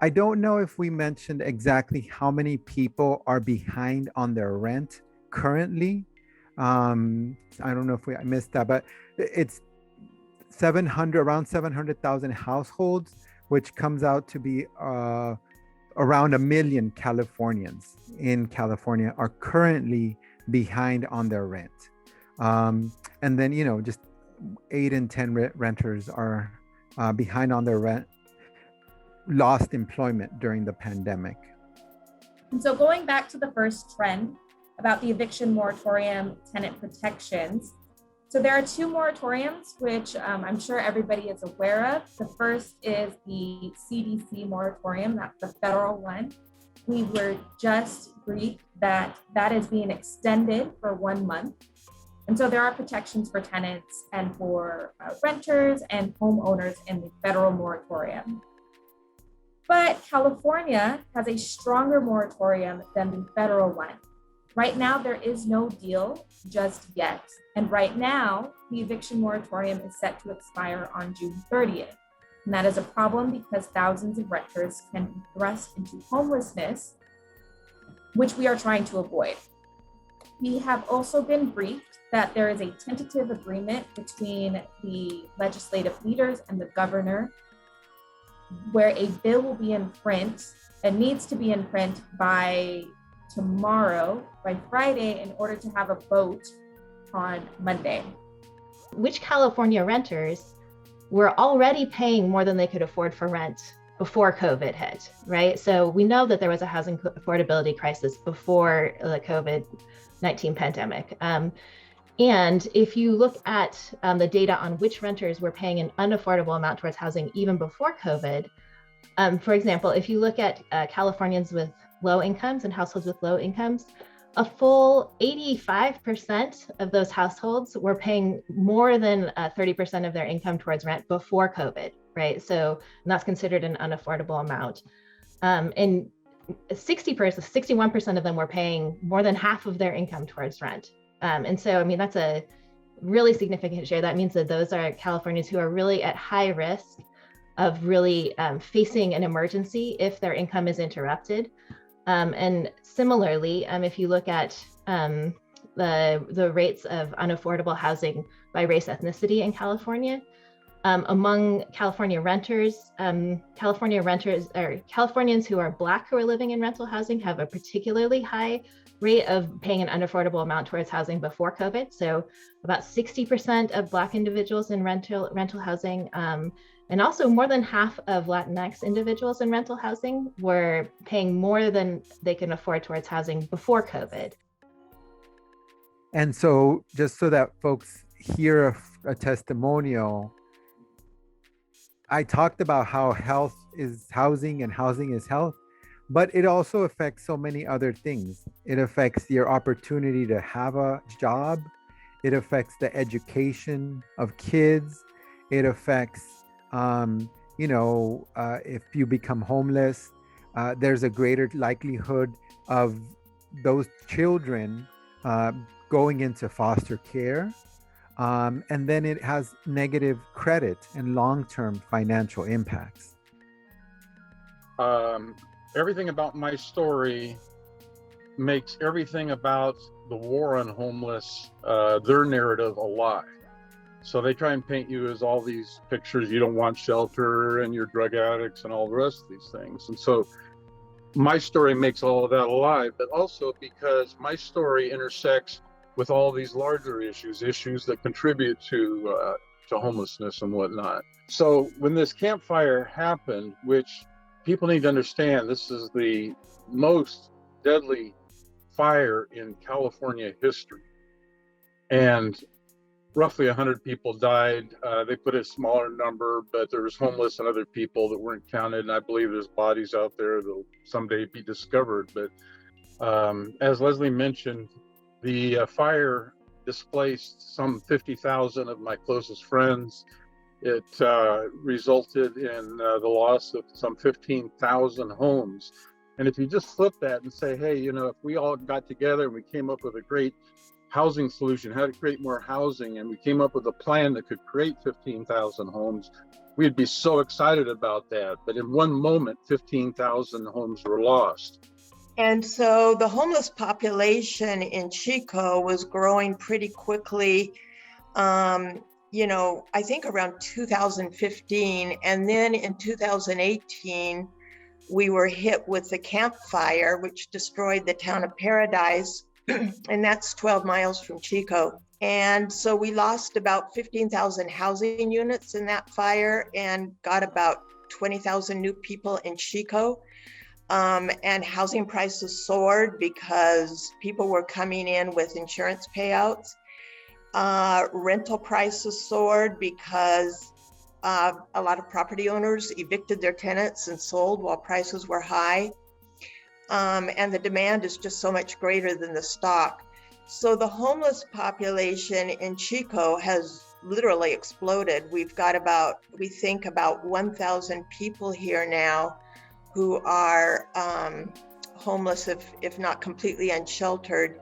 I don't know if we mentioned exactly how many people are behind on their rent currently. I don't know if I missed that, but it's 700, around 700,000 households, which comes out to be around a million Californians in California are currently behind on their rent. And then, just 8 in 10 renters are behind on their rent, lost employment during the pandemic. And so going back to the first trend about the eviction moratorium tenant protections. So there are two moratoriums, which I'm sure everybody is aware of. The first is the CDC moratorium, that's the federal one. We were just briefed that that is being extended for 1 month. And so there are protections for tenants and for renters and homeowners in the federal moratorium. But California has a stronger moratorium than the federal one. Right now, there is no deal just yet. And right now, the eviction moratorium is set to expire on June 30th. And that is a problem because thousands of renters can be thrust into homelessness, which we are trying to avoid. We have also been briefed that there is a tentative agreement between the legislative leaders and the governor where a bill will be in print and needs to be in print by tomorrow, by Friday, in order to have a vote on Monday. Which California renters were already paying more than they could afford for rent before COVID hit, right? So we know that there was a housing affordability crisis before the COVID-19 pandemic. And if you look at the data on which renters were paying an unaffordable amount towards housing even before COVID, for example, if you look at Californians with low incomes and households with low incomes, a full 85% of those households were paying more than 30% of their income towards rent before COVID, right? So that's considered an unaffordable amount. And 61% of them were paying more than half of their income towards rent. And so, I mean, that's a really significant share. That means that those are Californians who are really at high risk of really facing an emergency if their income is interrupted. And similarly, if you look at the rates of unaffordable housing by race ethnicity in California, among California renters or Californians who are Black who are living in rental housing have a particularly high rate of paying an unaffordable amount towards housing before COVID. So about 60% of Black individuals in rental housing, and also more than half of Latinx individuals in rental housing were paying more than they can afford towards housing before COVID. And so just so that folks hear a testimonial, I talked about how health is housing and housing is health, but it also affects so many other things. It affects your opportunity to have a job. It affects the education of kids. It affects, if you become homeless, there's a greater likelihood of those children going into foster care. And then it has negative credit and long-term financial impacts. Everything about my story makes everything about the war on homeless, their narrative, a lie. So they try and paint you as all these pictures, you don't want shelter and you're drug addicts and all the rest of these things. And so my story makes all of that a lie, but also because my story intersects with all these larger issues that contribute to homelessness and whatnot. So when this campfire happened, which people need to understand, this is the most deadly fire in California history. And roughly 100 people died. They put a smaller number, but there was homeless and other people that weren't counted. And I believe there's bodies out there that will someday be discovered. But as Leslie mentioned, the fire displaced some 50,000 of my closest friends. It resulted in the loss of some 15,000 homes. And if you just flip that and say, hey, if we all got together and we came up with a great housing solution, how to create more housing, and we came up with a plan that could create 15,000 homes, we'd be so excited about that. But in one moment, 15,000 homes were lost. And so the homeless population in Chico was growing pretty quickly, I think around 2015. And then in 2018, we were hit with the Camp Fire, which destroyed the town of Paradise, and that's 12 miles from Chico. And so we lost about 15,000 housing units in that fire and got about 20,000 new people in Chico. And housing prices soared because people were coming in with insurance payouts. Rental prices soared because a lot of property owners evicted their tenants and sold while prices were high. And the demand is just so much greater than the stock. So the homeless population in Chico has literally exploded. We've got we think about 1,000 people here now who are homeless, if not completely unsheltered.